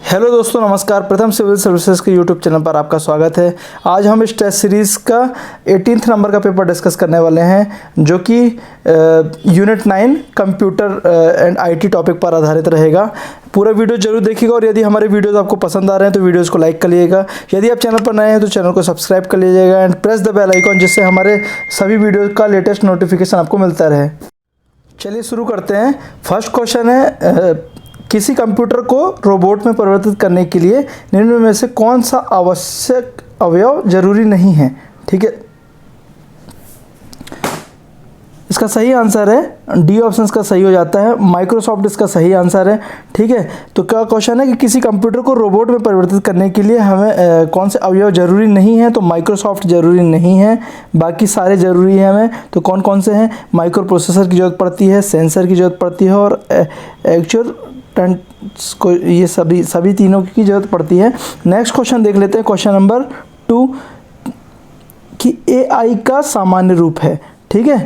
Hello दोस्तों, नमस्कार। प्रथम सिविल सर्विसेज के यूट्यूब चैनल पर आपका स्वागत है। आज हम इस टेस्ट सीरीज़ का 18th नंबर का पेपर डिस्कस करने वाले हैं, जो कि unit 9 computer and IT topic पर आधारित रहेगा। पूरा वीडियो जरूर देखिएगा और यदि हमारे वीडियोस आपको पसंद आ रहे हैं तो वीडियोस को लाइक कर लीजिएगा। यदि आप चैनल पर नए हैं तो चैनल को सब्सक्राइब कर लीजिएगा and press the bell icon, जिससे हमारे सभी वीडियो का लेटेस्ट नोटिफिकेशन आपको मिलता रहे। चलिए शुरू करते हैं। फर्स्ट क्वेश्चन है, किसी कंप्यूटर को रोबोट में परिवर्तित करने के लिए निम्न में से कौन सा आवश्यक अवयव जरूरी नहीं है। ठीक है, इसका सही आंसर है डी ऑप्शन का सही हो जाता है, माइक्रोसॉफ्ट इसका सही आंसर है। ठीक है, तो क्या क्वेश्चन है कि किसी कंप्यूटर को रोबोट में परिवर्तित करने के लिए हमें कौन से अवयव जरूरी नहीं है, तो माइक्रोसॉफ्ट जरूरी नहीं है, बाकी सारे जरूरी हैं हमें। तो कौन कौन से हैं? माइक्रो प्रोसेसर की जरूरत पड़ती है, सेंसर की जरूरत पड़ती है और एक्चुअल को, ये सभी तीनों की जरूरत पड़ती है। नेक्स्ट क्वेश्चन देख लेते हैं, क्वेश्चन नंबर 2 कि एआई का सामान्य रूप है। ठीक है,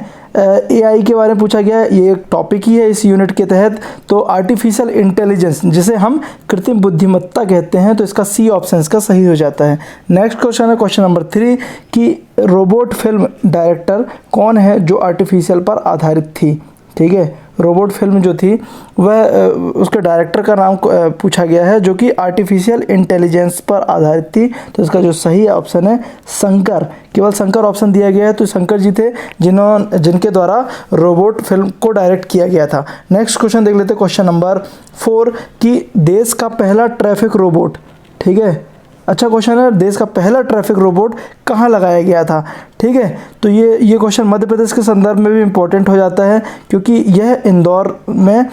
एआई के बारे में पूछा गया है, ये एक टॉपिक ही है इस यूनिट के तहत। तो आर्टिफिशियल इंटेलिजेंस, जिसे हम कृत्रिम बुद्धिमत्ता कहते हैं, तो इसका सी ऑप्शन का सही हो जाता है। नेक्स्ट क्वेश्चन है क्वेश्चन नंबर 3 कि रोबोट फिल्म डायरेक्टर कौन है जो आर्टिफिशियल पर आधारित थी। ठीक है, रोबोट फिल्म जो थी वह उसके डायरेक्टर का नाम पूछा गया है, जो कि आर्टिफिशियल इंटेलिजेंस पर आधारित थी। तो इसका जो सही ऑप्शन है शंकर, केवल शंकर ऑप्शन दिया गया है। तो शंकर जी थे जिनके द्वारा रोबोट फिल्म को डायरेक्ट किया गया था। नेक्स्ट क्वेश्चन देख लेते हैं, क्वेश्चन नंबर 4 कि देश का पहला ट्रैफिक रोबोट। ठीक है, अच्छा क्वेश्चन है, देश का पहला ट्रैफिक रोबोट कहाँ लगाया गया था। ठीक है, तो ये क्वेश्चन मध्य प्रदेश के संदर्भ में भी इम्पोर्टेंट हो जाता है, क्योंकि यह इंदौर में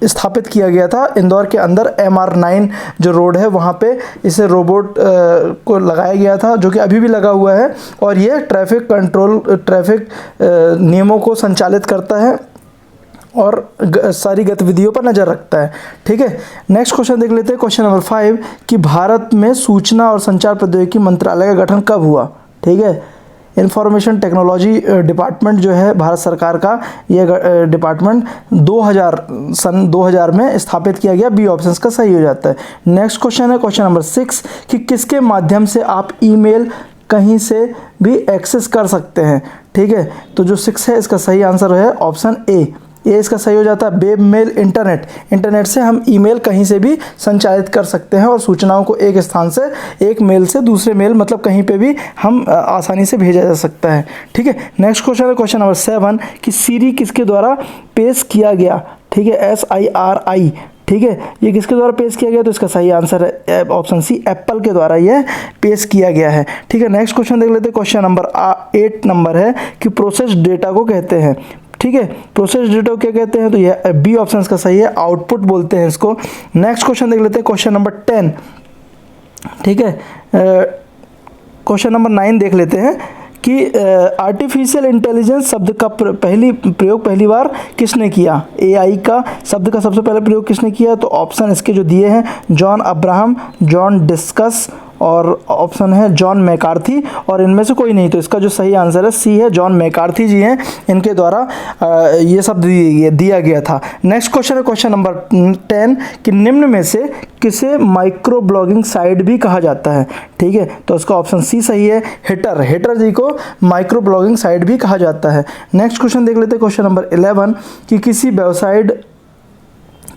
स्थापित किया गया था। इंदौर के अंदर MR9 जो रोड है वहाँ पे इसे रोबोट को लगाया गया था, जो कि अभी भी लगा हुआ है और यह ट्रैफिक नियमों को संचालित करता है और सारी गतिविधियों पर नज़र रखता है। ठीक है, नेक्स्ट क्वेश्चन देख लेते हैं, क्वेश्चन नंबर 5 कि भारत में सूचना और संचार प्रौद्योगिकी मंत्रालय का गठन कब हुआ। ठीक है, इंफॉर्मेशन टेक्नोलॉजी डिपार्टमेंट जो है भारत सरकार का, यह डिपार्टमेंट सन 2000 में स्थापित किया गया। बी ऑप्शन का सही हो जाता है। नेक्स्ट क्वेश्चन है क्वेश्चन नंबर 6 कि किसके माध्यम से आप ईमेल कहीं से भी एक्सेस कर सकते हैं। ठीक है, तो जो 6 है इसका सही आंसर है ऑप्शन ए, ये इसका सही हो जाता है। वेब मेल, इंटरनेट से हम ईमेल कहीं से भी संचालित कर सकते हैं और सूचनाओं को एक स्थान से, एक मेल से दूसरे मेल, मतलब कहीं पे भी हम आसानी से भेजा जा सकता है। ठीक है, नेक्स्ट क्वेश्चन है क्वेश्चन नंबर 7 कि सीरी किसके द्वारा पेश किया गया। ठीक है, SIRI। ठीक है, ये किसके द्वारा पेश किया गया, तो इसका सही आंसर है ऑप्शन सी, एप्पल के द्वारा यह पेश किया गया है। ठीक है, नेक्स्ट क्वेश्चन देख लेते हैं, क्वेश्चन नंबर 8 नंबर है कि प्रोसेस डेटा को कहते हैं। ठीक है, प्रोसेस डेटा क्या कहते हैं, तो यह बी ऑप्शन का सही है, आउटपुट बोलते हैं इसको। नेक्स्ट क्वेश्चन देख लेते हैं, क्वेश्चन नंबर 10। ठीक है, क्वेश्चन नंबर 9 देख लेते हैं कि आर्टिफिशियल इंटेलिजेंस शब्द का प्रयोग पहली बार किसने किया। एआई का शब्द का सबसे पहले प्रयोग किसने किया, तो ऑप्शन इसके जो दिए हैं जॉन अब्राहम, जॉन डिस्कस और ऑप्शन है जॉन मैकार्थी, और इनमें से कोई नहीं। तो इसका जो सही आंसर है सी है, जॉन मैकार्थी जी हैं, इनके द्वारा ये शब्द दिया गया था। नेक्स्ट क्वेश्चन है क्वेश्चन नंबर 10 कि निम्न में से किसे माइक्रो ब्लॉगिंग साइट भी कहा जाता है। ठीक है, तो उसका ऑप्शन सी सही है, हिटर जी को माइक्रो ब्लॉगिंग साइट भी कहा जाता है। नेक्स्ट क्वेश्चन देख लेते हैं, क्वेश्चन नंबर 11 कि किसी वेबसाइट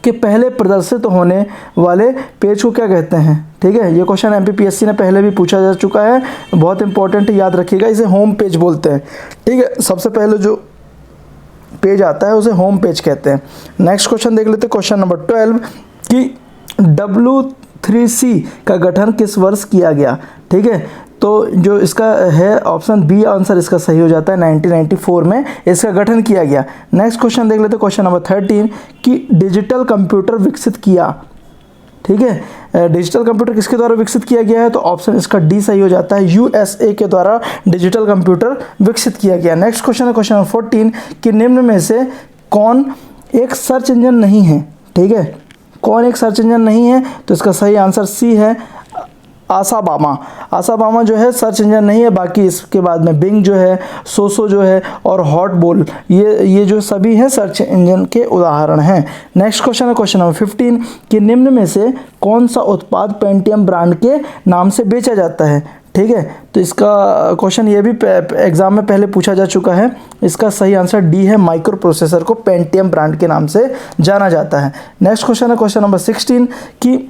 के पहले प्रदर्शित होने वाले पेज को क्या कहते हैं। ठीक है, ये क्वेश्चन MPPSC ने पहले भी पूछा जा चुका है, बहुत इंपॉर्टेंट है, याद रखिएगा। इसे होम पेज बोलते हैं। ठीक है, सबसे पहले जो पेज आता है उसे होम पेज कहते हैं। नेक्स्ट क्वेश्चन देख लेते हैं, क्वेश्चन नंबर 12 कि W3C का गठन किस वर्ष किया गया। ठीक है, तो जो इसका है ऑप्शन बी आंसर इसका सही हो जाता है, 1994 में इसका गठन किया गया। नेक्स्ट क्वेश्चन देख लेते हैं, क्वेश्चन नंबर 13 कि डिजिटल कंप्यूटर विकसित किया। ठीक है, डिजिटल कंप्यूटर किसके द्वारा विकसित किया गया है, तो ऑप्शन इसका डी सही हो जाता है, USA के द्वारा डिजिटल कंप्यूटर विकसित किया गया। नेक्स्ट क्वेश्चन है क्वेश्चन नंबर 14 कि निम्न में से कौन एक सर्च इंजन नहीं है। ठीक है, कौन एक सर्च इंजन नहीं है, तो इसका सही आंसर सी है, आसाबामा। आसाबामा जो है सर्च इंजन नहीं है, बाकी इसके बाद में बिंग जो है, सोसो जो है और हॉटबोल, ये जो सभी हैं सर्च इंजन के उदाहरण हैं। नेक्स्ट क्वेश्चन है क्वेश्चन नंबर 15 कि निम्न में से कौन सा उत्पाद पेंटियम ब्रांड के नाम से बेचा जाता है। ठीक है, तो इसका क्वेश्चन ये भी एग्जाम में पहले पूछा जा चुका है। इसका सही आंसर डी है, माइक्रो प्रोसेसर को पेंटियम ब्रांड के नाम से जाना जाता है। नेक्स्ट क्वेश्चन है क्वेश्चन नंबर 16 कि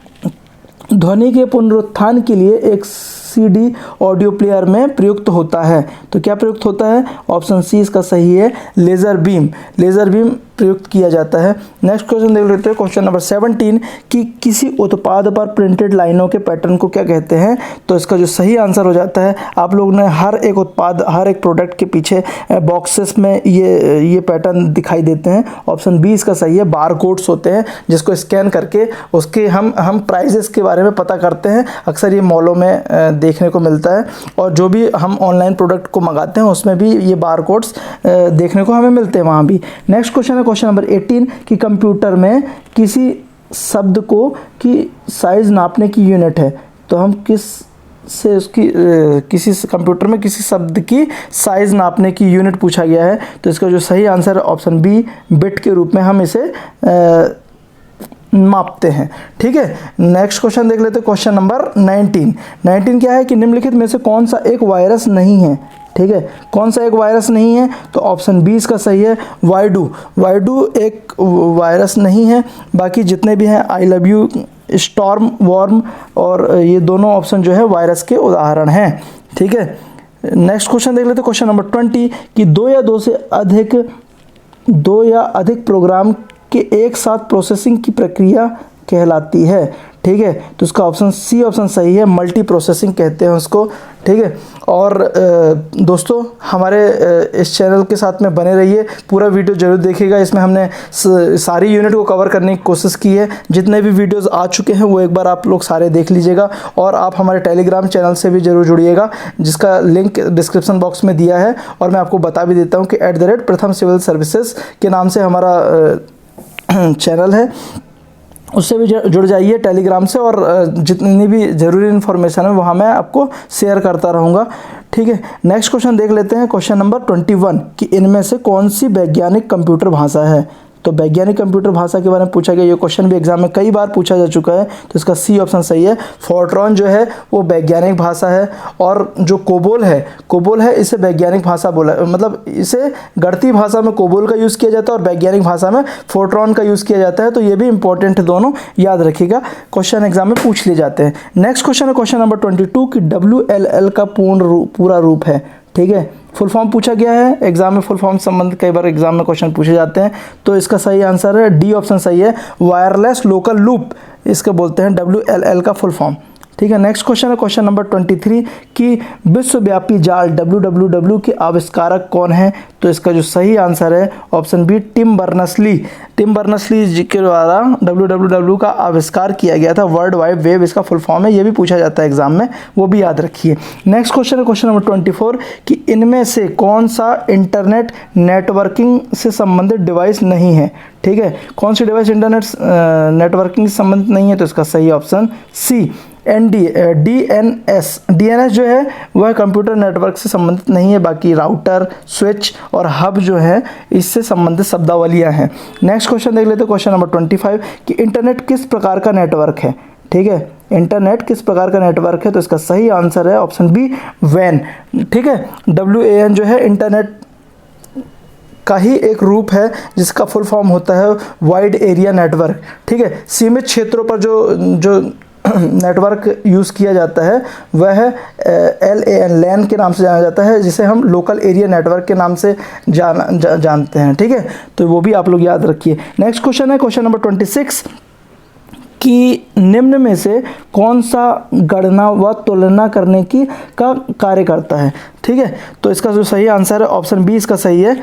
ध्वनि के पुनरुत्थान के लिए एक सीडी ऑडियो प्लेयर में प्रयुक्त होता है। तो क्या प्रयुक्त होता है? ऑप्शन सी इसका सही है, लेज़र बीम। लेज़र बीम प्रयुक्त किया जाता है। नेक्स्ट क्वेश्चन देख लेते हैं क्वेश्चन नंबर 17 कि किसी उत्पाद पर प्रिंटेड लाइनों के पैटर्न को क्या कहते हैं। तो इसका जो सही आंसर हो जाता है, आप लोग ने हर एक उत्पाद, हर एक प्रोडक्ट के पीछे बॉक्सेस में ये पैटर्न दिखाई देते हैं। ऑप्शन बी इसका सही है, बार कोड्स होते हैं जिसको स्कैन करके उसके हम प्राइजेस के बारे में पता करते हैं। अक्सर ये मॉलों में देखने को मिलता है और जो भी हम ऑनलाइन प्रोडक्ट को मंगाते हैं उसमें भी ये बार कोड्स देखने को हमें मिलते हैं वहाँ भी। नेक्स्ट क्वेश्चन है क्वेश्चन नंबर 18 कि कंप्यूटर में किसी शब्द को की साइज नापने की यूनिट है। तो हम किस से उसकी किसी कंप्यूटर में किसी शब्द की साइज नापने की यूनिट पूछा गया है। तो इसका जो सही आंसर है ऑप्शन बी, बिट के रूप में हम इसे मापते हैं। ठीक है, नेक्स्ट क्वेश्चन देख लेते हैं क्वेश्चन नंबर 19 क्या है कि निम्नलिखित में से कौन सा एक वायरस नहीं है। ठीक है, कौन सा एक वायरस नहीं है? तो ऑप्शन बी इसका सही है, वाइडू। वाइडू एक वायरस नहीं है, बाकी जितने भी हैं I love you, storm, warm और ये दोनों ऑप्शन जो है वायरस के उदाहरण हैं। ठीक है, नेक्स्ट क्वेश्चन देख लेते हैं क्वेश्चन नंबर 20 कि दो या अधिक प्रोग्राम के एक साथ प्रोसेसिंग की प्रक्रिया कहलाती है। ठीक है, तो इसका ऑप्शन सी ऑप्शन सही है, मल्टी प्रोसेसिंग कहते हैं उसको। ठीक है, और दोस्तों हमारे इस चैनल के साथ में बने रहिए, पूरा वीडियो जरूर देखिएगा। इसमें हमने सारी यूनिट को कवर करने की कोशिश की है। जितने भी वीडियोस आ चुके हैं वो एक बार आप लोग सारे देख लीजिएगा और आप हमारे टेलीग्राम चैनल से भी जरूर जुड़िएगा, जिसका लिंक डिस्क्रिप्शन बॉक्स में दिया है। और मैं आपको बता भी देता हूँ कि @प्रथम सिविल सर्विसेज के नाम से हमारा चैनल है, उससे भी जुड़ जाइए टेलीग्राम से, और जितनी भी ज़रूरी इन्फॉर्मेशन है वहाँ मैं आपको शेयर करता रहूँगा। ठीक है, नेक्स्ट क्वेश्चन देख लेते हैं क्वेश्चन नंबर 21 कि इनमें से कौन सी वैज्ञानिक कंप्यूटर भाषा है। तो वैज्ञानिक कंप्यूटर भाषा के बारे में पूछा गया, ये क्वेश्चन भी एग्जाम में कई बार पूछा जा चुका है। तो इसका सी ऑप्शन सही है, फोर्ट्रॉन जो है वो वैज्ञानिक भाषा है। और जो कोबोल है इसे वैज्ञानिक भाषा बोला, मतलब इसे गणितीय भाषा में कोबोल का यूज़ किया जाता है और वैज्ञानिक भाषा में फोर्ट्रॉन का यूज़ किया जाता है। तो ये भी इंपॉर्टेंट है, दोनों याद रखिएगा, क्वेश्चन एग्जाम में पूछ लिए जाते हैं। नेक्स्ट क्वेश्चन है क्वेश्चन नंबर 22 कि WLL का पूरा रूप है। ठीक है, फुल फॉर्म पूछा गया है एग्जाम में, फुल फॉर्म संबंधित कई बार एग्जाम में क्वेश्चन पूछे जाते हैं। तो इसका सही आंसर है डी ऑप्शन सही है, वायरलेस लोकल लूप इसके बोलते हैं WLL का फुल फॉर्म। ठीक है, नेक्स्ट क्वेश्चन है क्वेश्चन नंबर 23 कि विश्वव्यापी जाल WWW के आविष्कारक कौन है। तो इसका जो सही आंसर है ऑप्शन बी, टिम बर्नर्स-ली जी के द्वारा WWW का आविष्कार किया गया था। वर्ल्ड वाइड वेब इसका फुल फॉर्म है, ये भी पूछा जाता है एग्जाम में, वो भी याद रखिए। नेक्स्ट क्वेश्चन है क्वेश्चन नंबर 24 कि इनमें से कौन सा इंटरनेट नेटवर्किंग से संबंधित डिवाइस नहीं है। ठीक है, कौन सी डिवाइस इंटरनेट नेटवर्किंग से संबंधित नहीं है। तो इसका सही ऑप्शन सी, DNS जो है वह कंप्यूटर नेटवर्क से संबंधित नहीं है, बाकी राउटर, स्विच और हब जो है इससे संबंधित शब्दावलियां हैं। नेक्स्ट क्वेश्चन देख लेते हैं क्वेश्चन नंबर 25 कि इंटरनेट किस प्रकार का नेटवर्क है। ठीक है, इंटरनेट किस प्रकार का नेटवर्क है। तो इसका सही आंसर है ऑप्शन बी, WAN। ठीक है, WAN जो है इंटरनेट का ही एक रूप है जिसका फुल फॉर्म होता है वाइड एरिया नेटवर्क। ठीक है, सीमित क्षेत्रों पर जो नेटवर्क यूज़ किया जाता है वह है LAN के नाम से जाना जाता है, जिसे हम लोकल एरिया नेटवर्क के नाम से जानते हैं। ठीक है, तो वो भी आप लोग याद रखिए। नेक्स्ट क्वेश्चन है क्वेश्चन नंबर 26 कि निम्न में से कौन सा गणना व तुलना करने की का कार्य करता है। ठीक है, तो इसका जो सही आंसर है ऑप्शन बी इसका सही है,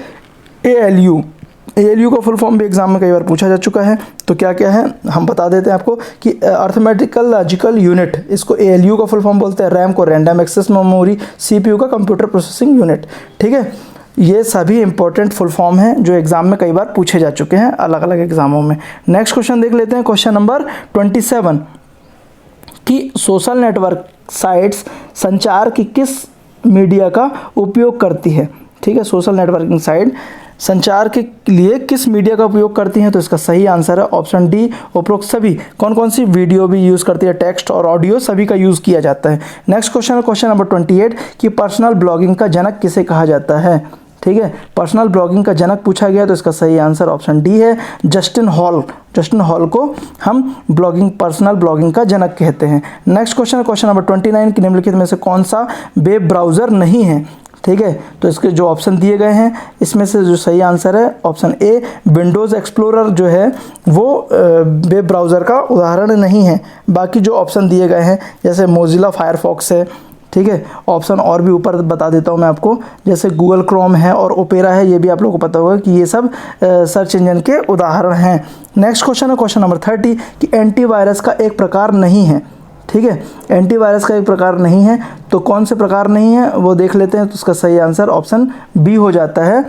ALU का फुल फॉर्म भी एग्जाम में कई बार पूछा जा चुका है। तो क्या क्या है हम बता देते हैं आपको कि अर्थमेटिकल लॉजिकल यूनिट, इसको ALU का फुल फॉर्म बोलते हैं। रैम को रैंडम एक्सेस मेमोरी, CPU का कंप्यूटर प्रोसेसिंग यूनिट। ठीक है, ये सभी इंपॉर्टेंट फुल फॉर्म हैं जो एग्जाम में कई बार पूछे जा चुके हैं अलग अलग एग्जामों में। नेक्स्ट क्वेश्चन देख लेते हैं क्वेश्चन नंबर 27 कि सोशल नेटवर्क साइट्स संचार की किस मीडिया का उपयोग करती है। ठीक है, सोशल नेटवर्किंग साइट संचार के लिए किस मीडिया का उपयोग करती हैं, तो इसका सही आंसर है ऑप्शन डी, उपरोक्त सभी। कौन कौन सी वीडियो भी यूज़ करती है, टेक्स्ट और ऑडियो सभी का यूज़ किया जाता है। नेक्स्ट क्वेश्चन है क्वेश्चन नंबर 28 कि पर्सनल ब्लॉगिंग का जनक किसे कहा जाता है। ठीक है, पर्सनल ब्लॉगिंग का जनक पूछा गया तो इसका सही आंसर ऑप्शन डी है, जस्टिन हॉल। जस्टिन हॉल को हम पर्सनल ब्लॉगिंग का जनक कहते हैं। नेक्स्ट क्वेश्चन है क्वेश्चन नंबर 29 कि निम्नलिखित में से कौन सा वेब ब्राउज़र नहीं है। ठीक है, तो इसके जो ऑप्शन दिए गए हैं इसमें से जो सही आंसर है ऑप्शन ए, विंडोज़ एक्सप्लोरर जो है वो वेब ब्राउज़र का उदाहरण नहीं है। बाकी जो ऑप्शन दिए गए हैं जैसे मोजिला फायरफॉक्स है, ठीक है, ऑप्शन और भी ऊपर बता देता हूँ मैं आपको, जैसे गूगल क्रोम है और ओपेरा है, ये भी आप लोगों को पता होगा कि ये सब सर्च इंजन के उदाहरण हैं। नेक्स्ट क्वेश्चन है क्वेश्चन नंबर 30 कि एंटीवायरस का एक प्रकार नहीं है। ठीक है, एंटीवायरस का एक प्रकार नहीं है, तो कौन से प्रकार नहीं है वो देख लेते हैं। तो उसका सही आंसर ऑप्शन बी हो जाता है,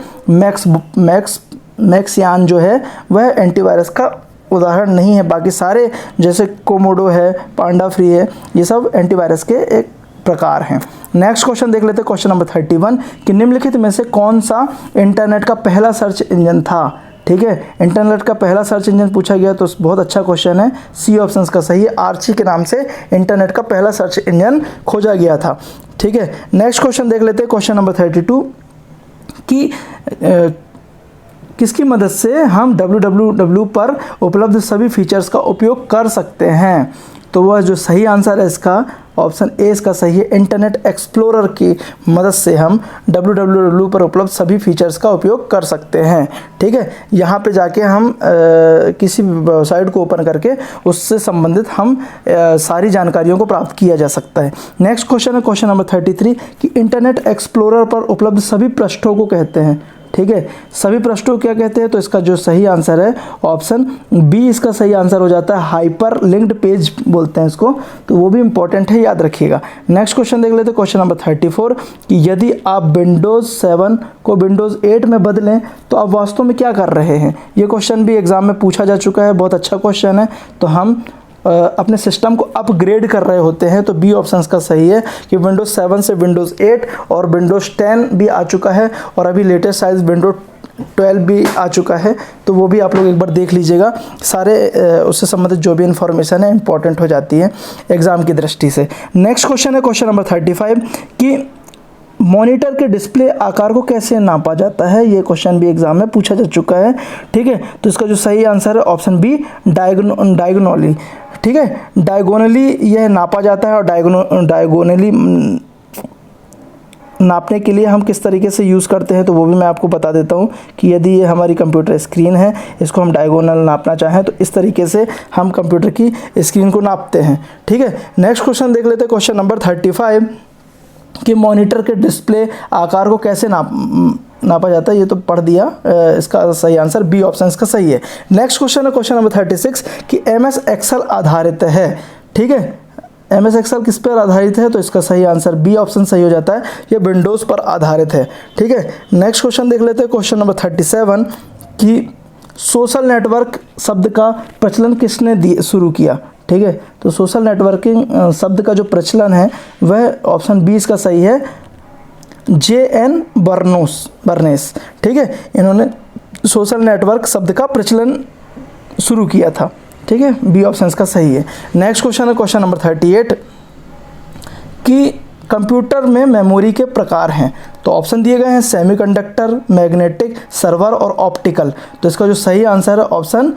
मैक्सयान जो है वह एंटीवायरस का उदाहरण नहीं है। बाकी सारे जैसे कोमोडो है, पांडा फ्री है, ये सब एंटीवायरस के एक प्रकार हैं। नेक्स्ट क्वेश्चन देख लेते हैं क्वेश्चन नंबर 31 कि निम्नलिखित में से कौन सा इंटरनेट का पहला सर्च इंजन था। ठीक है, इंटरनेट का पहला सर्च इंजन पूछा गया तो बहुत अच्छा क्वेश्चन है, सी ऑप्शन का सही है, आर्ची के नाम से इंटरनेट का पहला सर्च इंजन खोजा गया था। ठीक है, नेक्स्ट क्वेश्चन देख लेते हैं क्वेश्चन नंबर 32 कि किसकी मदद से हम www पर उपलब्ध सभी फीचर्स का उपयोग कर सकते हैं। तो वह जो सही आंसर है इसका ऑप्शन ए इसका सही है, इंटरनेट एक्सप्लोरर की मदद से हम www पर उपलब्ध सभी फीचर्स का उपयोग कर सकते हैं। ठीक है, यहाँ पे जाके हम किसी वेबसाइट को ओपन करके उससे संबंधित हम सारी जानकारियों को प्राप्त किया जा सकता है। नेक्स्ट क्वेश्चन है क्वेश्चन नंबर 33 कि इंटरनेट एक्सप्लोरर पर उपलब्ध सभी पृष्ठों को कहते हैं। ठीक है, सभी पृष्ठों क्या कहते हैं, तो इसका जो सही आंसर है ऑप्शन बी इसका सही आंसर हो जाता है, हाइपर लिंक्ड पेज बोलते हैं इसको, तो वो भी इंपॉर्टेंट है, याद रखिएगा। नेक्स्ट क्वेश्चन देख लेते हैं क्वेश्चन नंबर 34 कि यदि आप विंडोज़ 7 को विंडोज़ 8 में बदलें तो आप वास्तव में क्या कर रहे हैं। ये क्वेश्चन भी एग्जाम में पूछा जा चुका है, बहुत अच्छा क्वेश्चन है। तो हम अपने सिस्टम को अपग्रेड कर रहे होते हैं, तो बी ऑप्शन का सही है कि विंडोज़ 7 से विंडोज़ 8 और विंडोज़ 10 भी आ चुका है और अभी लेटेस्ट साइज विंडोज़ 12 भी आ चुका है, तो वो भी आप लोग एक बार देख लीजिएगा। सारे उससे संबंधित जो भी इन्फॉर्मेशन है इंपॉर्टेंट हो जाती है एग्ज़ाम की दृष्टि से। नेक्स्ट क्वेश्चन है क्वेश्चन नंबर 35 कि मॉनिटर के डिस्प्ले आकार को कैसे नापा जाता है। ये क्वेश्चन भी एग्जाम में पूछा जा चुका है। ठीक है, तो इसका जो सही आंसर है ऑप्शन बी, डायगोनली। ठीक है, डायगोनली यह नापा जाता है और डायगोनली नापने के लिए हम किस तरीके से यूज़ करते हैं तो वो भी मैं आपको बता देता हूँ कि यदि ये हमारी कंप्यूटर स्क्रीन है, इसको हम डायगोनल नापना चाहें तो इस तरीके से हम कंप्यूटर की स्क्रीन को नापते हैं। ठीक है, नेक्स्ट क्वेश्चन देख लेते हैं क्वेश्चन नंबर 35 कि मॉनिटर के डिस्प्ले आकार को कैसे नापा जाता है। ये तो पढ़ दिया, इसका सही आंसर बी ऑप्शन इसका सही है। नेक्स्ट क्वेश्चन है क्वेश्चन नंबर 36 कि MS एक्सेल आधारित है। ठीक है, MS एक्सेल किस पर आधारित है, तो इसका सही आंसर बी ऑप्शन सही हो जाता है, ये विंडोज़ पर आधारित है। ठीक है, नेक्स्ट क्वेश्चन देख लेते हैं क्वेश्चन नंबर 37 कि सोशल नेटवर्क शब्द का प्रचलन किसने शुरू किया। ठीक है, तो सोशल नेटवर्किंग शब्द का जो प्रचलन है वह ऑप्शन बी इसका सही है, JN बर्नेस। ठीक है, इन्होंने सोशल नेटवर्क शब्द का प्रचलन शुरू किया था। ठीक है, बी ऑप्शन का सही है। नेक्स्ट क्वेश्चन है क्वेश्चन नंबर 38 कि कंप्यूटर में मेमोरी के प्रकार हैं। तो ऑप्शन दिए गए हैं सेमीकंडक्टर, मैग्नेटिक, सर्वर और ऑप्टिकल। तो इसका जो सही आंसर है ऑप्शन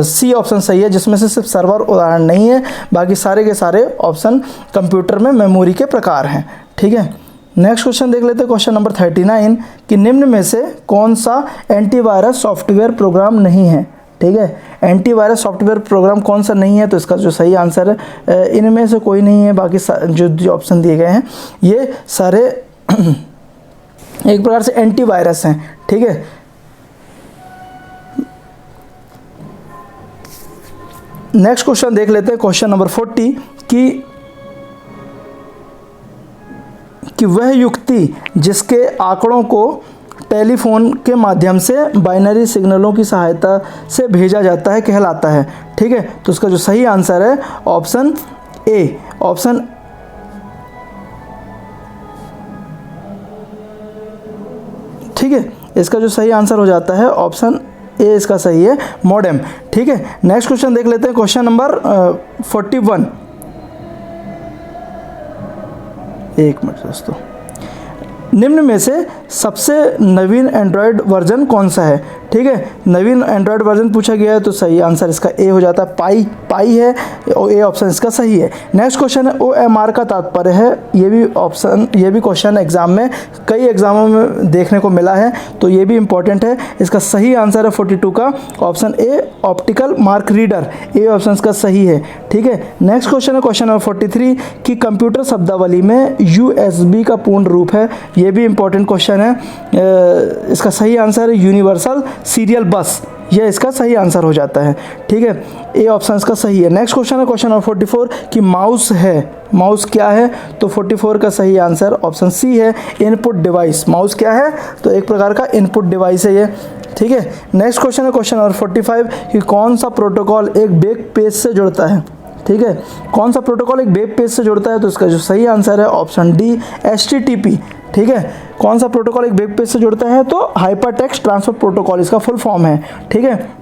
सी ऑप्शन सही है, जिसमें से सिर्फ सर्वर उदाहरण नहीं है, बाकी सारे के सारे ऑप्शन कंप्यूटर में मेमोरी के प्रकार हैं। ठीक है, नेक्स्ट क्वेश्चन देख लेते हैं क्वेश्चन नंबर 39 कि निम्न में से कौन सा एंटीवायरस सॉफ्टवेयर प्रोग्राम नहीं है। ठीक है, एंटीवायरस सॉफ्टवेयर प्रोग्राम कौन सा नहीं है, तो इसका जो सही आंसर है इनमें से कोई नहीं है। बाकी जो ऑप्शन दिए गए हैं ये सारे एक प्रकार से एंटीवायरस हैं। ठीक है, नेक्स्ट क्वेश्चन देख लेते हैं क्वेश्चन नंबर 40 कि वह युक्ति जिसके आंकड़ों को टेलीफोन के माध्यम से बाइनरी सिग्नलों की सहायता से भेजा जाता है कहलाता है। ठीक है, तो इसका जो सही आंसर है ऑप्शन ए, ऑप्शन ठीक है, इसका जो सही आंसर हो जाता है ऑप्शन ए इसका सही है, मॉडेम। ठीक है, नेक्स्ट क्वेश्चन देख लेते हैं, क्वेश्चन नंबर 41। एक मिनट दोस्तों, निम्न में से सबसे नवीन एंड्रॉयड वर्जन कौन सा है? ठीक है, नवीन एंड्रॉयड वर्जन पूछा गया है तो सही आंसर इसका ए हो जाता है, पाई है, और ए ऑप्शन इसका सही है। नेक्स्ट क्वेश्चन है OMR का तात्पर्य है, ये भी क्वेश्चन एग्जाम में कई एग्जामों में देखने को मिला है, तो ये भी इंपॉर्टेंट है। इसका सही आंसर है 42 का option A, optical mark reader, A option इसका सही है। ठीक है, नेक्स्ट क्वेश्चन है क्वेश्चन नंबर 43 कि कंप्यूटर शब्दावली में USB का पूर्ण रूप है, ये भी इंपॉर्टेंट क्वेश्चन है। इसका सही आंसर है यूनिवर्सल सीरियल बस, यह इसका सही आंसर हो जाता है। ठीक है, ए ऑप्शन इसका सही है। नेक्स्ट क्वेश्चन है क्वेश्चन नंबर 44 कि माउस है, माउस क्या है? तो 44 का सही आंसर ऑप्शन सी है, इनपुट डिवाइस। माउस क्या है? तो एक प्रकार का इनपुट डिवाइस है ये। ठीक है, नेक्स्ट क्वेश्चन है क्वेश्चन नंबर 45 कि कौन सा प्रोटोकॉल एक वेब पेज से जुड़ता है? ठीक है, कौन सा प्रोटोकॉल एक वेब पेज से जुड़ता है? तो इसका जो सही आंसर है ऑप्शन डी, HTTP। ठीक है, कौन सा प्रोटोकॉल एक वेब पेज से जुड़ता है? तो हाइपर टेक्स्ट ट्रांसफर प्रोटोकॉल इसका फुल फॉर्म है। ठीक है,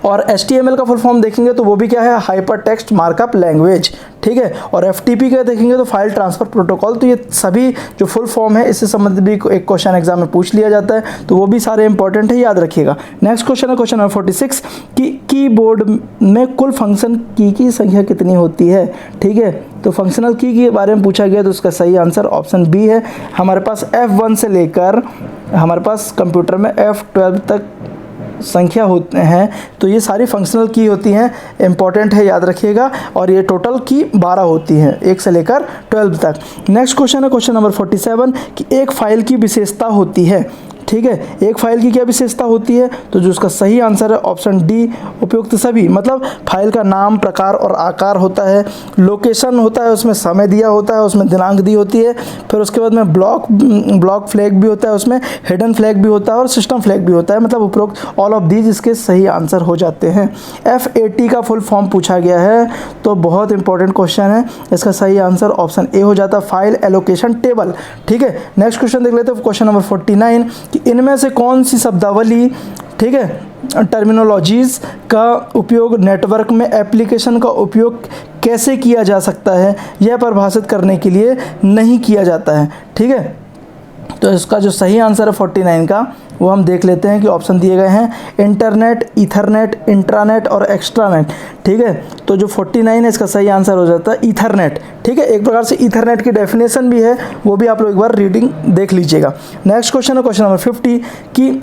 और HTML का फुल फॉर्म देखेंगे तो वो भी क्या है? Hyper text markup language. ठीक है, और FTP का देखेंगे तो फाइल ट्रांसफर प्रोटोकॉल। तो ये सभी जो फुल फॉर्म है इससे संबंधित भी एक क्वेश्चन एग्जाम में पूछ लिया जाता है, तो वो भी सारे इंपॉर्टेंट है, याद रखिएगा। नेक्स्ट क्वेश्चन है क्वेश्चन नंबर 46 कि कीबोर्ड में कुल फंक्शन की संख्या कितनी होती है? ठीक है, तो फंक्शनल की के बारे में पूछा गया तो उसका सही आंसर ऑप्शन बी है। हमारे पास F1 से लेकर हमारे पास कंप्यूटर में F12 तक संख्या होते हैं, तो ये सारी फंक्शनल की होती हैं, इंपॉर्टेंट है, याद रखिएगा। और ये टोटल की 12 होती हैं, 1 से लेकर 12 तक। नेक्स्ट क्वेश्चन है क्वेश्चन नंबर 47 कि एक फाइल की विशेषता होती है। ठीक है, एक फाइल की क्या विशेषता होती है? तो जो उसका सही आंसर है ऑप्शन डी, उपयुक्त सभी। मतलब फाइल का नाम, प्रकार और आकार होता है, लोकेशन होता है, उसमें समय दिया होता है, उसमें दिनांक दी होती है, फिर उसके बाद में ब्लॉक फ्लैग भी होता है, उसमें हिडन फ्लैग भी होता है और सिस्टम फ्लैग भी होता है। मतलब उपरोक्त ऑल ऑफ दीज इसके सही आंसर हो जाते हैं। FAT का फुल फॉर्म पूछा गया है, तो बहुत इंपॉर्टेंट क्वेश्चन है, इसका सही आंसर ऑप्शन ए हो जाता है, फाइल एलोकेशन टेबल। ठीक है, नेक्स्ट क्वेश्चन देख लेते हैं क्वेश्चन नंबर 49 कि इनमें से कौन सी शब्दावली, ठीक है, टर्मिनोलॉजीज़ का उपयोग नेटवर्क में एप्लीकेशन का उपयोग कैसे किया जा सकता है यह परिभाषित करने के लिए नहीं किया जाता है? ठीक है, तो इसका जो सही आंसर है 49 का वो हम देख लेते हैं कि ऑप्शन दिए गए हैं इंटरनेट, ईथरनेट, इंट्रानेट और एक्स्ट्रानेट। ठीक है, तो जो 49 है इसका सही आंसर हो जाता है ईथरनेट। ठीक है, एक प्रकार से ईथरनेट की डेफिनेशन भी है, वो भी आप लोग एक बार रीडिंग देख लीजिएगा। नेक्स्ट क्वेश्चन है क्वेश्चन नंबर 50 कि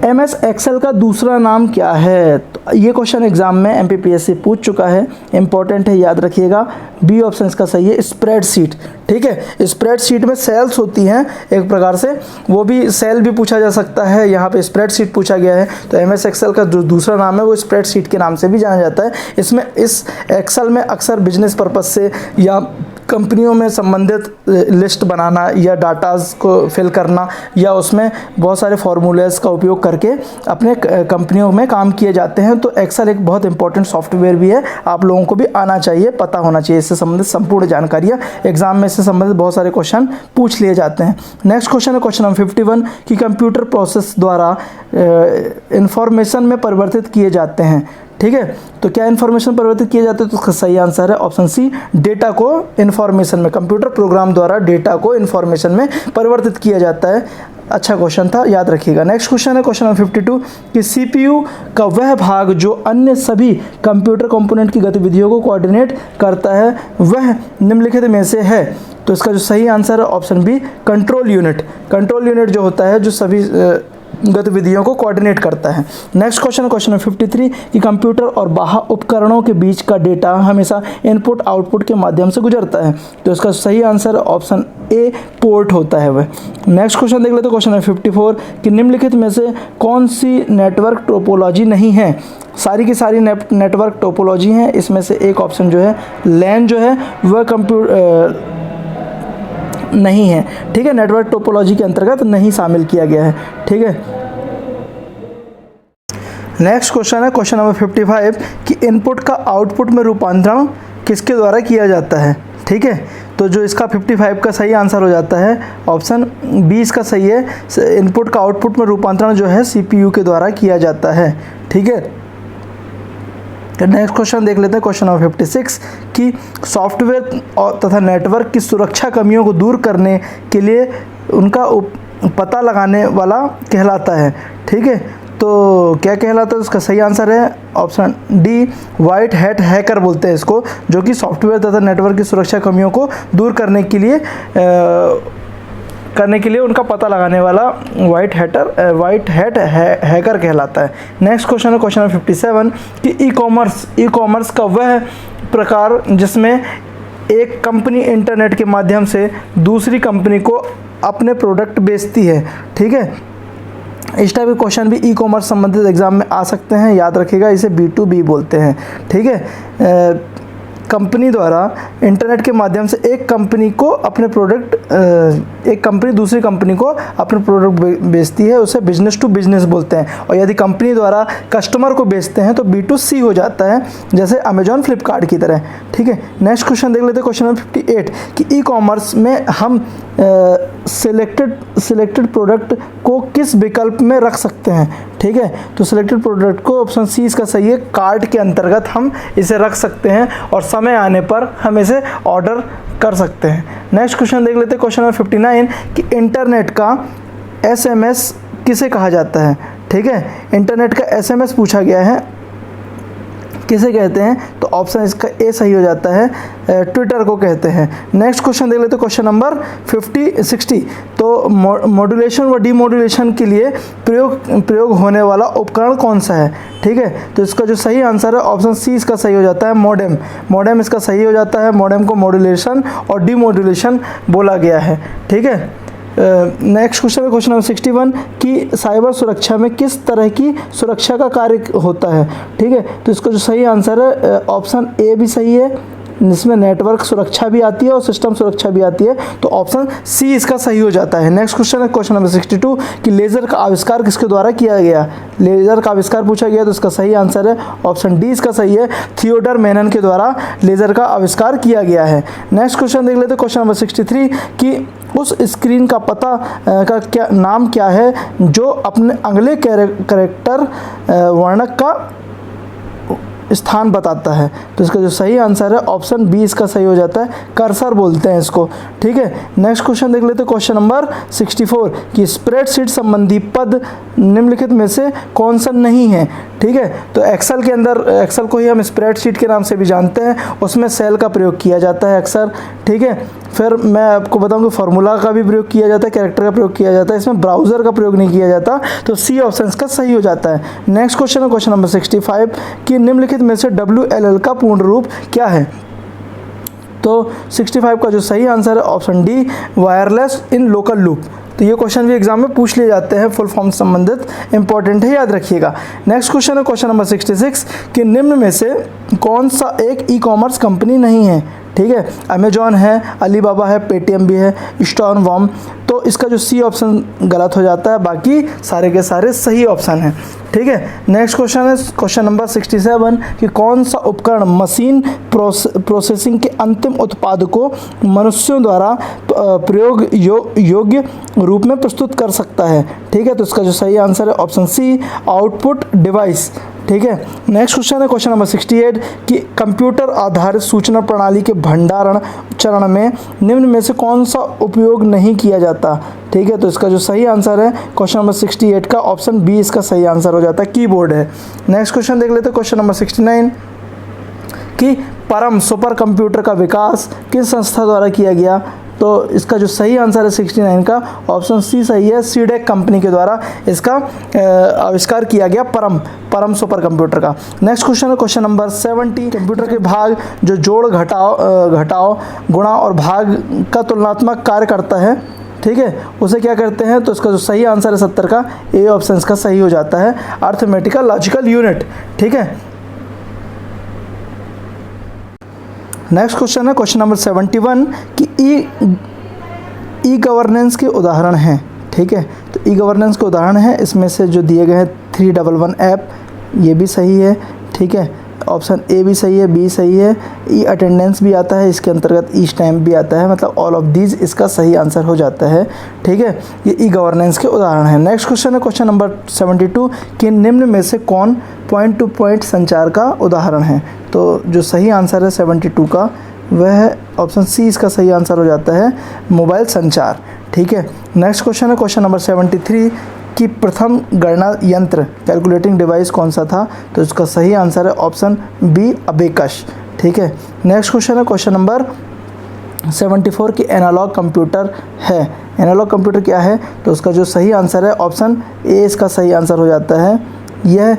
MS एक्सेल का दूसरा नाम क्या है? तो ये क्वेश्चन एग्जाम में MPPSC पूछ चुका है, इंपॉर्टेंट है, याद रखिएगा। बी ऑप्शन इसका सही है, स्प्रेडशीट। ठीक है, स्प्रेडशीट में सेल्स होती हैं एक प्रकार से, वो भी सेल भी पूछा जा सकता है, यहाँ पे स्प्रेडशीट पूछा गया है, तो MS एक्सेल का जो दूसरा नाम है वो स्प्रेडशीट के नाम से भी जाना जाता है। इसमें इस एक्सेल में अक्सर बिजनेस पर्पस से या कंपनियों में संबंधित लिस्ट बनाना या डाटाज को फिल करना या उसमें बहुत सारे फार्मूलेस का उपयोग करके अपने कंपनियों में काम किए जाते हैं। तो एक्सेल एक बहुत इंपॉर्टेंट सॉफ्टवेयर भी है, आप लोगों को भी आना चाहिए, पता होना चाहिए, इससे संबंधित संपूर्ण जानकारियाँ एग्जाम में इससे संबंधित बहुत सारे क्वेश्चन पूछ लिए जाते हैं। नेक्स्ट क्वेश्चन है क्वेश्चन नंबर 51 कि कंप्यूटर प्रोसेस द्वारा इंफॉर्मेशन में परिवर्तित किए जाते हैं। ठीक है, तो क्या इन्फॉर्मेशन परिवर्तित किए जाते हैं? तो उसका सही आंसर है ऑप्शन सी, डेटा को इन्फॉर्मेशन में, कंप्यूटर प्रोग्राम द्वारा डेटा को इन्फॉर्मेशन में परिवर्तित किया जाता है। अच्छा क्वेश्चन था, याद रखिएगा। नेक्स्ट क्वेश्चन है क्वेश्चन नंबर 52 कि CPU का वह भाग जो अन्य सभी कंप्यूटर कंपोनेंट की गतिविधियों को कोऑर्डिनेट करता है वह निम्नलिखित में से है? तो इसका जो सही आंसर है option B, control unit. Control unit जो होता है जो सभी गतिविधियों को कोऑर्डिनेट करता है। नेक्स्ट क्वेश्चन है क्वेश्चन 53 कि कंप्यूटर और बाह्य उपकरणों के बीच का डेटा हमेशा इनपुट आउटपुट के माध्यम से गुजरता है, तो इसका सही आंसर ऑप्शन ए, पोर्ट होता है वह। नेक्स्ट क्वेश्चन देख लेते हैं क्वेश्चन है 54 कि निम्नलिखित में से कौन सी नेटवर्क टोपोलॉजी नहीं है? सारी की सारी नेटवर्क टोपोलॉजी हैं, इसमें से एक ऑप्शन जो है लैन जो है वह कंप्यूटर नहीं है। ठीक है, नेटवर्क टोपोलॉजी के अंतर्गत नहीं शामिल किया गया है। ठीक है, नेक्स्ट क्वेश्चन है क्वेश्चन नंबर 55 कि इनपुट का आउटपुट में रूपांतरण किसके द्वारा किया जाता है। ठीक है, तो जो इसका 55 का सही आंसर हो जाता है ऑप्शन बी इसका सही है। इनपुट का आउटपुट में रूपांतरण जो है CPU के द्वारा किया जाता है। ठीक है, नेक्स्ट क्वेश्चन देख लेते हैं क्वेश्चन नंबर 56 कि सॉफ्टवेयर और तथा नेटवर्क की सुरक्षा कमियों को दूर करने के लिए उनका पता लगाने वाला कहलाता है। ठीक है, तो क्या कहलाता है, उसका सही आंसर है option D white hat hacker बोलते हैं इसको, जो कि सॉफ्टवेयर तथा नेटवर्क की सुरक्षा कमियों को दूर करने के लिए उनका पता लगाने वाला वाइट हैट हैकर कहलाता है। नेक्स्ट क्वेश्चन है क्वेश्चन नंबर 57 कि ई कॉमर्स का वह प्रकार जिसमें एक कंपनी इंटरनेट के माध्यम से दूसरी कंपनी को अपने प्रोडक्ट बेचती है। ठीक है, इस टाइप के क्वेश्चन भी ई कॉमर्स संबंधित एग्जाम में आ सकते हैं, याद रखिएगा इसे B2B बोलते हैं। ठीक है, कंपनी द्वारा इंटरनेट के माध्यम से एक कंपनी दूसरी कंपनी को अपने प्रोडक्ट बेचती है, उसे बिजनेस टू बिजनेस बोलते हैं। और यदि कंपनी द्वारा कस्टमर को बेचते हैं तो B2C हो जाता है, जैसे अमेजॉन फ्लिपकार्ट की तरह। ठीक है, नेक्स्ट क्वेश्चन देख लेते हैं क्वेश्चन नंबर 58 कि ई कॉमर्स में हम सिलेक्टेड प्रोडक्ट को किस विकल्प में रख सकते हैं। ठीक है, तो सिलेक्टेड प्रोडक्ट को ऑप्शन सी इसका सही है, कार्ट के अंतर्गत हम इसे रख सकते हैं और समय आने पर हम इसे ऑर्डर कर सकते हैं। नेक्स्ट क्वेश्चन देख लेते हैं क्वेश्चन नंबर 59 कि इंटरनेट का SMS किसे कहा जाता है। ठीक है, इंटरनेट का SMS पूछा गया है, किसे कहते हैं, तो ऑप्शन इसका ए सही हो जाता है, ट्विटर को कहते हैं। नेक्स्ट क्वेश्चन देख लेते हैं क्वेश्चन नंबर 60 तो मॉड्यूलेशन व डीमॉड्यूलेशन के लिए प्रयोग होने वाला उपकरण कौन सा है। ठीक है, तो इसका जो सही आंसर है ऑप्शन सी इसका सही हो जाता है, मॉडेम इसका सही हो जाता है। मॉडेम को मॉड्यूलेशन और डीमॉड्यूलेशन बोला गया है। ठीक है, नेक्स्ट क्वेश्चन है क्वेश्चन नंबर 61 कि साइबर सुरक्षा में किस तरह की सुरक्षा का कार्य होता है। ठीक है, तो इसका जो सही आंसर है ऑप्शन ए भी सही है, जिसमें नेटवर्क सुरक्षा भी आती है और सिस्टम सुरक्षा भी आती है, तो ऑप्शन सी इसका सही हो जाता है। नेक्स्ट क्वेश्चन है क्वेश्चन नंबर 62 कि लेज़र का आविष्कार किसके द्वारा किया गया। लेज़र का आविष्कार पूछा गया, तो इसका सही आंसर है ऑप्शन डी इसका सही है, थियोडर मैनन के द्वारा लेज़र का आविष्कार किया गया है। नेक्स्ट क्वेश्चन देख लेते हैं क्वेश्चन नंबर 63 कि उस स्क्रीन का पता का नाम क्या है जो अपने अगले कैरेक्टर वर्णक का स्थान बताता है। तो इसका जो सही आंसर है ऑप्शन बी इसका सही हो जाता है, कर्सर बोलते हैं इसको। ठीक है, नेक्स्ट क्वेश्चन देख लेते हैं क्वेश्चन नंबर 64 कि स्प्रेडशीट संबंधी पद निम्नलिखित में से कौन सा नहीं है। ठीक है, तो एक्सेल के अंदर, एक्सेल को ही हम स्प्रेडशीट के नाम से भी जानते हैं, उसमें सेल का प्रयोग किया जाता है अक्सर। ठीक है, फिर मैं आपको बताऊं कि फार्मूला का भी प्रयोग किया जाता है, कैरेक्टर का प्रयोग किया जाता है, इसमें ब्राउज़र का प्रयोग नहीं किया जाता, तो सी ऑप्शन का सही हो जाता है। नेक्स्ट क्वेश्चन है क्वेश्चन नंबर 65 कि निम्नलिखित में से WLL का पूर्ण रूप क्या है। तो 65 का जो सही आंसर है option D wireless in local loop. तो ये क्वेश्चन भी एग्जाम में पूछ लिए जाते हैं, फुल फॉर्म संबंधित, इंपॉर्टेंट है, याद रखिएगा। नेक्स्ट क्वेश्चन है क्वेश्चन नंबर 66 कि निम्न में से कौन सा एक ई कॉमर्स कंपनी नहीं है। ठीक है, अमेजॉन है, अलीबाबा है, पेटीएम भी है, स्टोरवॉर्म, तो इसका जो सी ऑप्शन गलत हो जाता है, बाकी सारे के सारे सही ऑप्शन हैं। ठीक है, नेक्स्ट क्वेश्चन है क्वेश्चन नंबर 67 कि कौन सा उपकरण मशीन प्रोसेसिंग के अंतिम उत्पाद को मनुष्यों द्वारा प्रयोग योग्य रूप में प्रस्तुत कर सकता है। ठीक है, तो इसका जो सही आंसर है ऑप्शन सी आउटपुट डिवाइस। ठीक है, नेक्स्ट क्वेश्चन है क्वेश्चन नंबर 68 कि कंप्यूटर आधारित सूचना प्रणाली के भंडारण चरण में निम्न में से कौन सा उपयोग नहीं किया जाता। ठीक है, तो इसका जो सही आंसर है क्वेश्चन नंबर 68 का ऑप्शन बी इसका सही आंसर हो जाता है, कीबोर्ड है। नेक्स्ट क्वेश्चन देख लेते हैं क्वेश्चन नंबर 69 कि परम सुपर कंप्यूटर का विकास किस संस्था द्वारा किया गया। तो इसका जो सही आंसर है 69 का ऑप्शन सी सही है, सीडेक कंपनी के द्वारा इसका आविष्कार किया गया परम सुपर कंप्यूटर का। नेक्स्ट क्वेश्चन है क्वेश्चन नंबर 70 कंप्यूटर के भाग जो जोड़ घटाओ गुणा और भाग का तुलनात्मक कार्य करता है। ठीक है, उसे क्या करते हैं, तो इसका जो सही आंसर है 70 का ए ऑप्शन इसका सही हो जाता है, अर्थमेटिकल लॉजिकल यूनिट। ठीक है, नेक्स्ट क्वेश्चन है क्वेश्चन नंबर 71 कि ई गवर्नेंस के उदाहरण हैं। ठीक है, तो ई गवर्नेंस के उदाहरण हैं, इसमें से जो दिए गए हैं 311 ऐप, ये भी सही है, ठीक है। ऑप्शन ए भी सही है, बी सही है, ई अटेंडेंस भी आता है इसके अंतर्गत, ई स्टैम्प भी आता है, मतलब ऑल ऑफ दीज इसका सही आंसर हो जाता है, ठीक है। ये ई गवर्नेंस के उदाहरण हैं। नेक्स्ट क्वेश्चन है क्वेश्चन नंबर 72 कि निम्न में से कौन पॉइंट टू पॉइंट संचार का उदाहरण है। तो जो सही आंसर है 72 का वह है ऑप्शन सी, इसका सही आंसर हो जाता है मोबाइल संचार, ठीक है। नेक्स्ट क्वेश्चन है क्वेश्चन नंबर 73 कि प्रथम गणना यंत्र कैलकुलेटिंग डिवाइस कौन सा था। तो इसका सही आंसर है ऑप्शन बी अबेकस, ठीक है। नेक्स्ट क्वेश्चन है क्वेश्चन नंबर 74 की एनालॉग कंप्यूटर है। एनालॉग कंप्यूटर क्या है, तो उसका जो सही आंसर है ऑप्शन ए इसका सही आंसर हो जाता है। यह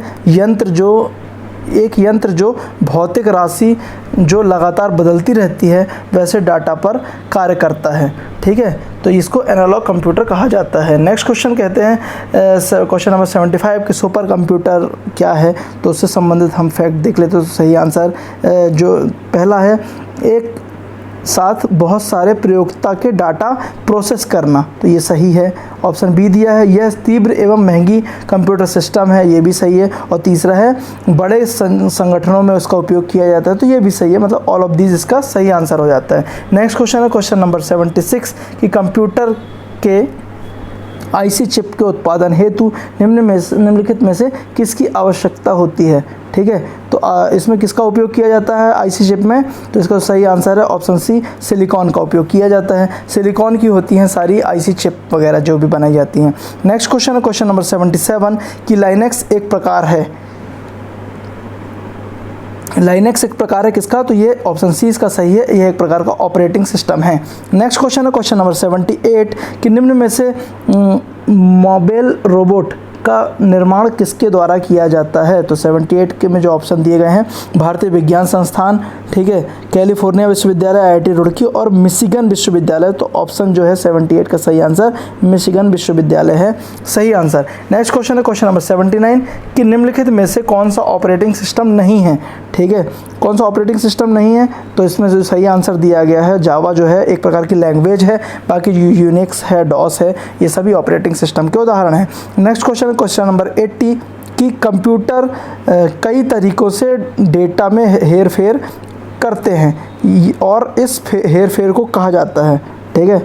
एक यंत्र जो भौतिक राशि जो लगातार बदलती रहती है वैसे डाटा पर कार्य करता है, ठीक है। तो इसको एनालॉग कंप्यूटर कहा जाता है। नेक्स्ट क्वेश्चन कहते हैं क्वेश्चन नंबर 75 कि सुपर कंप्यूटर क्या है। तो उससे संबंधित हम फैक्ट देख लेते तो सही आंसर जो पहला है, एक साथ बहुत सारे प्रयोक्ता के डाटा प्रोसेस करना, तो ये सही है। ऑप्शन बी दिया है, यह तीव्र एवं महंगी कंप्यूटर सिस्टम है, ये भी सही है। और तीसरा है बड़े संगठनों में उसका उपयोग किया जाता है, तो ये भी सही है, मतलब ऑल ऑफ दीज इसका सही आंसर हो जाता है। नेक्स्ट क्वेश्चन है क्वेश्चन नंबर 76 कि कंप्यूटर के आईसी चिप के उत्पादन हेतु निम्नलिखित में से किसकी आवश्यकता होती है, ठीक है। तो इसमें किसका उपयोग किया जाता है आईसी चिप में, तो इसका सही आंसर है ऑप्शन सी, सिलिकॉन का उपयोग किया जाता है। सिलिकॉन की होती हैं सारी आईसी चिप वगैरह जो भी बनाई जाती हैं। नेक्स्ट क्वेश्चन है क्वेश्चन नंबर 77 कि लाइनेक्स एक प्रकार है। लाइनेक्स एक प्रकार है किसका, तो ये ऑप्शन सी इसका सही है, यह एक प्रकार का ऑपरेटिंग सिस्टम है। नेक्स्ट क्वेश्चन है क्वेश्चन नंबर 78 कि निम्न में से मोबाइल रोबोट का निर्माण किसके द्वारा किया जाता है। तो 78 के में जो ऑप्शन दिए गए हैं, भारतीय विज्ञान संस्थान, ठीक है, कैलिफोर्निया विश्वविद्यालय, आईआईटी रुड़की और मिशिगन विश्वविद्यालय। तो ऑप्शन जो है 78 का सही आंसर मिशिगन विश्वविद्यालय है, सही आंसर। नेक्स्ट क्वेश्चन है क्वेश्चन नंबर 79 कि निम्नलिखित में से कौन सा ऑपरेटिंग सिस्टम नहीं है, ठीक है। कौन सा ऑपरेटिंग सिस्टम नहीं है, तो इसमें जो सही आंसर दिया गया है जावा जो है एक प्रकार की लैंग्वेज है, बाकी यूनिक्स है, डॉस है, ये सभी ऑपरेटिंग सिस्टम के उदाहरण हैं। नेक्स्ट क्वेश्चन नंबर 80 कि कंप्यूटर कई तरीकों से डेटा में हेरफेर करते हैं और इस हेरफेर को कहा जाता है, ठीक है।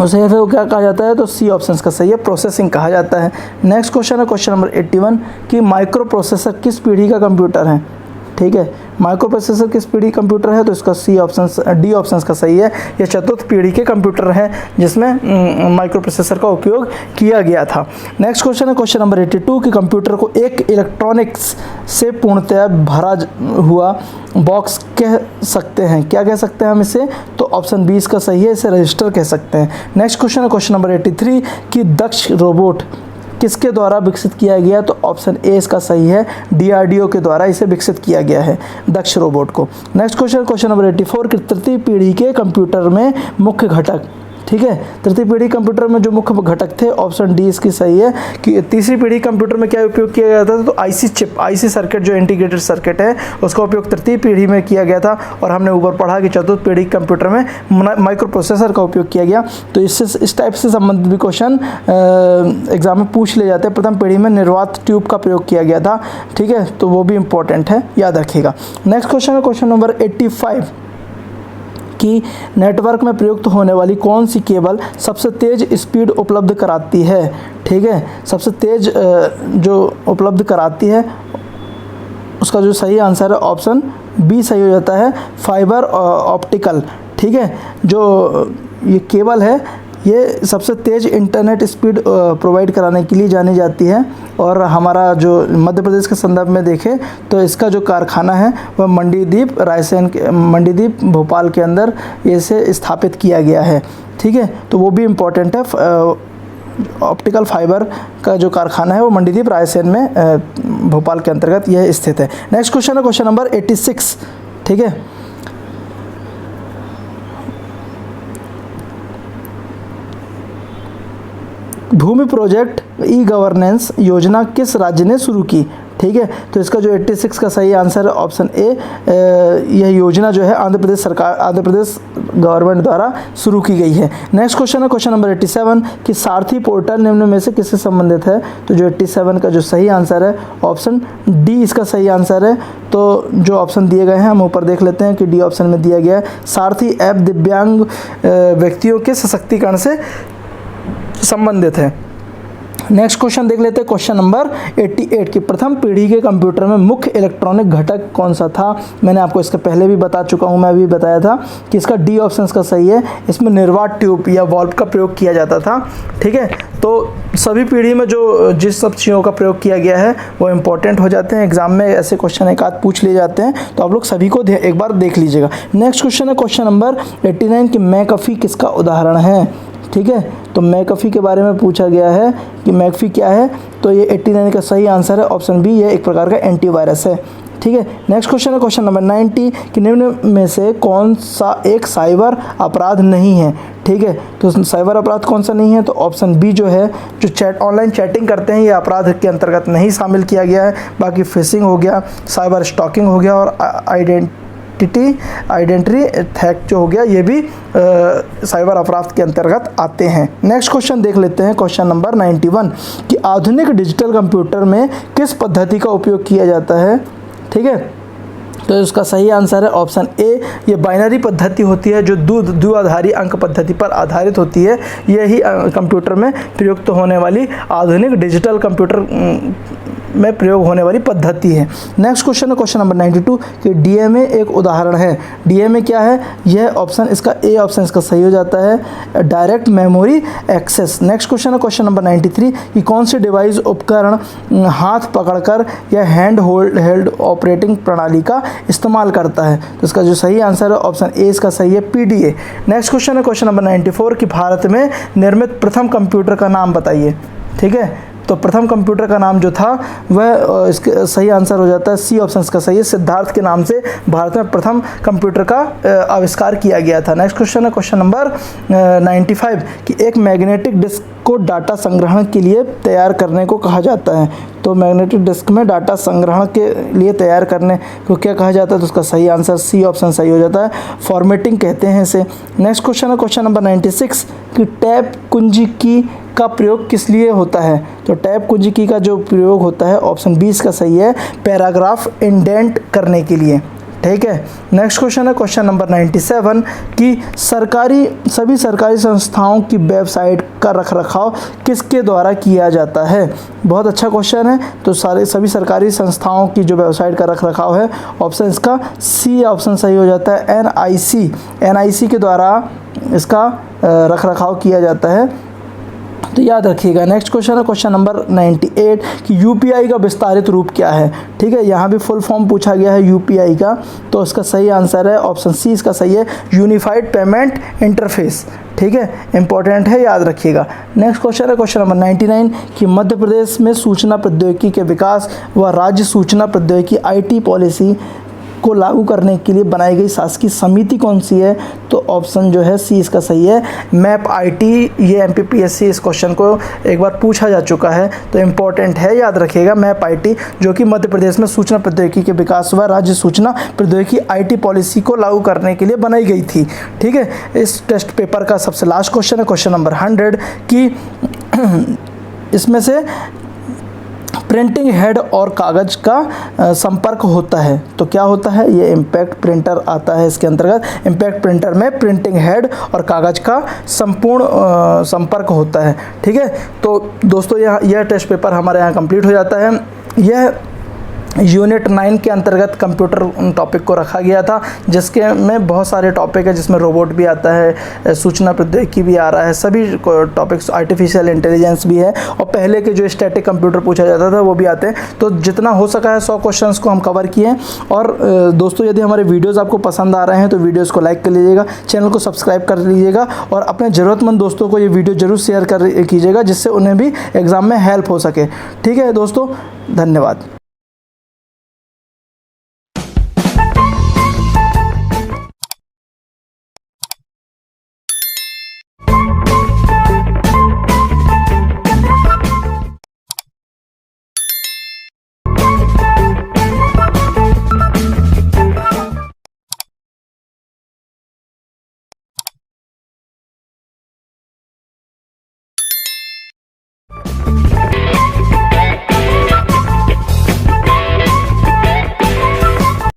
उस हेरफेर को क्या कहा जाता है, तो सी ऑप्शन का सही है, प्रोसेसिंग कहा जाता है। नेक्स्ट क्वेश्चन है क्वेश्चन नंबर 81 कि माइक्रो प्रोसेसर किस पीढ़ी का कंप्यूटर है, ठीक है। माइक्रो प्रोसेसर किस पीढ़ी कंप्यूटर है, तो इसका सी ऑप्शन डी ऑप्शन का सही है। यह चतुर्थ पीढ़ी के कंप्यूटर हैं जिसमें माइक्रो प्रोसेसर का उपयोग किया गया था। नेक्स्ट क्वेश्चन है क्वेश्चन नंबर 82 कि कंप्यूटर को एक इलेक्ट्रॉनिक्स से पूर्णतया भरा हुआ बॉक्स कह सकते हैं, क्या कह सकते हैं हम इसे, तो ऑप्शन बी इसका सही है, इसे रजिस्टर कह सकते हैं। नेक्स्ट क्वेश्चन है क्वेश्चन नंबर 83 कि दक्ष रोबोट किसके द्वारा विकसित किया गया, तो ऑप्शन ए इसका सही है, डीआरडीओ के द्वारा इसे विकसित किया गया है दक्ष रोबोट को। नेक्स्ट क्वेश्चन नंबर 84 कि तृतीय पीढ़ी के कंप्यूटर में मुख्य घटक, ठीक है। तृतीय पीढ़ी कंप्यूटर में जो मुख्य घटक थे, ऑप्शन डी इसकी सही है कि तीसरी पीढ़ी कंप्यूटर में क्या उपयोग किया गया था, तो आईसी चिप, आईसी सर्किट जो इंटीग्रेटेड सर्किट है उसका उपयोग तृतीय पीढ़ी में किया गया था। और हमने ऊपर पढ़ा कि चतुर्थ पीढ़ी कंप्यूटर में माइक्रो प्रोसेसर का उपयोग किया गया। तो इससे इस टाइप से संबंधित भी क्वेश्चन एग्जाम में पूछ ले जाते हैं। प्रथम पीढ़ी में निर्वात ट्यूब का प्रयोग किया गया था, ठीक है, तो वो भी इंपॉर्टेंट है, याद रखिएगा। नेक्स्ट क्वेश्चन है क्वेश्चन नंबर 85 कि नेटवर्क में प्रयुक्त होने वाली कौन सी केबल सबसे तेज़ स्पीड उपलब्ध कराती है, ठीक है। सबसे तेज़ जो उपलब्ध कराती है उसका जो सही आंसर है ऑप्शन बी सही हो जाता है, फाइबर ऑप्टिकल, ठीक है। जो ये केबल है ये सबसे तेज़ इंटरनेट स्पीड प्रोवाइड कराने के लिए जानी जाती है। और हमारा जो मध्य प्रदेश के संदर्भ में देखें तो इसका जो कारखाना है वह मंडीदीप भोपाल के अंदर इसे स्थापित किया गया है, ठीक है। तो वो भी इम्पोर्टेंट है। ऑप्टिकल फाइबर का जो कारखाना है वो मंडीदीप रायसेन में भोपाल के अंतर्गत यह स्थित है। नेक्स्ट क्वेश्चन है क्वेश्चन नंबर 86, ठीक है। भूमि प्रोजेक्ट ई गवर्नेंस योजना किस राज्य ने शुरू की, ठीक है। तो इसका जो 86 का सही आंसर है ऑप्शन ए। यह योजना जो है आंध्र प्रदेश गवर्नमेंट द्वारा शुरू की गई है। नेक्स्ट क्वेश्चन है क्वेश्चन नंबर 87 कि सारथी पोर्टल निम्न में से किससे संबंधित है। तो जो 87 का जो सही आंसर है ऑप्शन डी इसका सही आंसर है। तो जो ऑप्शन दिए गए हैं हम ऊपर देख लेते हैं कि डी ऑप्शन में दिया गया है सारथी ऐप दिव्यांग व्यक्तियों के सशक्तिकरण से संबंधित है। नेक्स्ट क्वेश्चन देख लेते हैं क्वेश्चन नंबर 88 की प्रथम पीढ़ी के कंप्यूटर में मुख्य इलेक्ट्रॉनिक घटक कौन सा था। मैंने आपको इसके पहले भी बता चुका हूं, मैं अभी बताया था कि इसका डी ऑप्शन का सही है। इसमें निर्वात ट्यूब या वॉल्व का प्रयोग किया जाता था। ठीक है, तो सभी पीढ़ी में जो जिस सब चीज़ों का प्रयोग किया गया है वो इंपॉर्टेंट हो जाते हैं। एग्जाम में ऐसे क्वेश्चन एक आध पूछ लिए जाते हैं, तो आप लोग सभी को एक बार देख लीजिएगा। नेक्स्ट क्वेश्चन है क्वेश्चन नंबर 89 कि मैकअफी किसका उदाहरण है। ठीक है, तो मैकअफी के बारे में पूछा गया है कि मैकअफी क्या है। तो ये 89 का सही आंसर है ऑप्शन बी, ये एक प्रकार का एंटीवायरस है। ठीक है, नेक्स्ट क्वेश्चन है क्वेश्चन नंबर 90 कि निम्न में से कौन सा एक साइबर अपराध नहीं है। ठीक है, तो साइबर अपराध कौन सा नहीं है। तो ऑप्शन बी जो है, जो ऑनलाइन चैटिंग करते हैं, ये अपराध के अंतर्गत नहीं शामिल किया गया है। बाकी फिशिंग हो गया, साइबर स्टॉकिंग हो गया और आइडेंटिटी थेफ्ट जो हो गया, ये भी साइबर अपराध के अंतर्गत आते हैं। नेक्स्ट क्वेश्चन देख लेते हैं क्वेश्चन नंबर 91 कि आधुनिक डिजिटल कंप्यूटर में किस पद्धति का उपयोग किया जाता है। ठीक है, तो इसका सही आंसर है ऑप्शन ए, ये बाइनरी पद्धति होती है जो द्विआधारी अंक पद्धति पर आधारित होती है। यही कंप्यूटर में प्रयुक्त होने वाली आधुनिक डिजिटल कंप्यूटर में प्रयोग होने वाली पद्धति है। नेक्स्ट क्वेश्चन है क्वेश्चन नंबर 92 कि डीएमए एक उदाहरण है। डीएमए क्या है, यह ऑप्शन इसका ए ऑप्शन इसका सही हो जाता है, direct memory access. Next question है क्वेश्चन नंबर 93 कि कौन सी डिवाइस उपकरण हाथ पकड़कर या हैंड हेल्ड ऑपरेटिंग प्रणाली का इस्तेमाल करता है। तो इसका जो सही आंसर है ऑप्शन ए इसका सही है, पीडीए। नेक्स्ट क्वेश्चन है क्वेश्चन नंबर 94 कि भारत में निर्मित प्रथम कंप्यूटर का नाम बताइए। ठीक है, तो प्रथम कंप्यूटर का नाम जो था वह इसके सही आंसर हो जाता है सी ऑप्शन का सही है, सिद्धार्थ के नाम से भारत में प्रथम कंप्यूटर का आविष्कार किया गया था। नेक्स्ट क्वेश्चन है क्वेश्चन नंबर 95 कि एक मैग्नेटिक डिस्क को डाटा संग्रहण के लिए तैयार करने को कहा जाता है। तो मैग्नेटिक डिस्क में डाटा संग्रहण के लिए तैयार करने को क्या कहा जाता है। तो उसका सही आंसर सी ऑप्शन सही हो जाता है, फॉर्मेटिंग कहते हैं इसे। नेक्स्ट क्वेश्चन है क्वेश्चन नंबर 96 कि टैब कुंजी की का प्रयोग किस लिए होता है। तो टैब कुंजी की का जो प्रयोग होता है ऑप्शन 20 का सही है, पैराग्राफ इंडेंट करने के लिए। ठीक है, नेक्स्ट क्वेश्चन है क्वेश्चन नंबर 97 कि सभी सरकारी संस्थाओं की वेबसाइट का रखरखाव किसके द्वारा किया जाता है। बहुत अच्छा क्वेश्चन है। तो सभी सरकारी संस्थाओं की जो वेबसाइट का रखरखाव है ऑप्शन इसका सी ऑप्शन सही हो जाता है, एनआईसी के द्वारा इसका रखरखाव किया जाता है। तो याद रखिएगा। नेक्स्ट क्वेश्चन है क्वेश्चन नंबर 98 कि यूपीआई का विस्तारित रूप क्या है। ठीक है, यहाँ भी फुल फॉर्म पूछा गया है यूपीआई का। तो इसका सही आंसर है ऑप्शन सी इसका सही है, यूनिफाइड पेमेंट इंटरफेस। ठीक है, इंपॉर्टेंट है, याद रखिएगा। नेक्स्ट क्वेश्चन है क्वेश्चन नंबर 99 कि मध्य प्रदेश में सूचना प्रौद्योगिकी के विकास व राज्य सूचना प्रौद्योगिकी आईटी पॉलिसी को लागू करने के लिए बनाई गई शासकीय समिति कौन सी है। तो ऑप्शन जो है सी इसका सही है, मैप आईटी। ये एमपीपीएससी इस क्वेश्चन को एक बार पूछा जा चुका है, तो इम्पोर्टेंट है, याद रखिएगा। मैप आईटी जो कि मध्य प्रदेश में सूचना प्रौद्योगिकी के विकास व राज्य सूचना प्रौद्योगिकी आईटी पॉलिसी को लागू करने के लिए बनाई गई थी। ठीक है, इस टेस्ट पेपर का सबसे लास्ट क्वेश्चन है क्वेश्चन नंबर 100 कि इसमें से प्रिंटिंग हेड और कागज़ का संपर्क होता है। तो क्या होता है, ये इम्पैक्ट प्रिंटर आता है इसके अंतर्गत। इम्पैक्ट प्रिंटर में प्रिंटिंग हेड और कागज़ का संपूर्ण संपर्क होता है। ठीक है, तो दोस्तों यह टेस्ट पेपर हमारे यहाँ कंप्लीट हो जाता है। यह यूनिट 9 के अंतर्गत कंप्यूटर टॉपिक को रखा गया था, जिसके में बहुत सारे टॉपिक है, जिसमें रोबोट भी आता है, सूचना प्रौद्योगिकी भी आ रहा है, सभी टॉपिक्स, आर्टिफिशियल इंटेलिजेंस भी है, और पहले के जो स्टैटिक कंप्यूटर पूछा जाता था वो भी आते हैं। तो जितना हो सका है 100 क्वेश्चंस को हम कवर किए हैं। और दोस्तों यदि हमारे वीडियोज़ आपको पसंद आ रहे हैं तो वीडियोज़ को लाइक कर लीजिएगा, चैनल को सब्सक्राइब कर लीजिएगा, और अपने ज़रूरतमंद दोस्तों को ये वीडियो ज़रूर शेयर कीजिएगा, जिससे उन्हें भी एग्ज़ाम में हेल्प हो सके। ठीक है दोस्तों, धन्यवाद।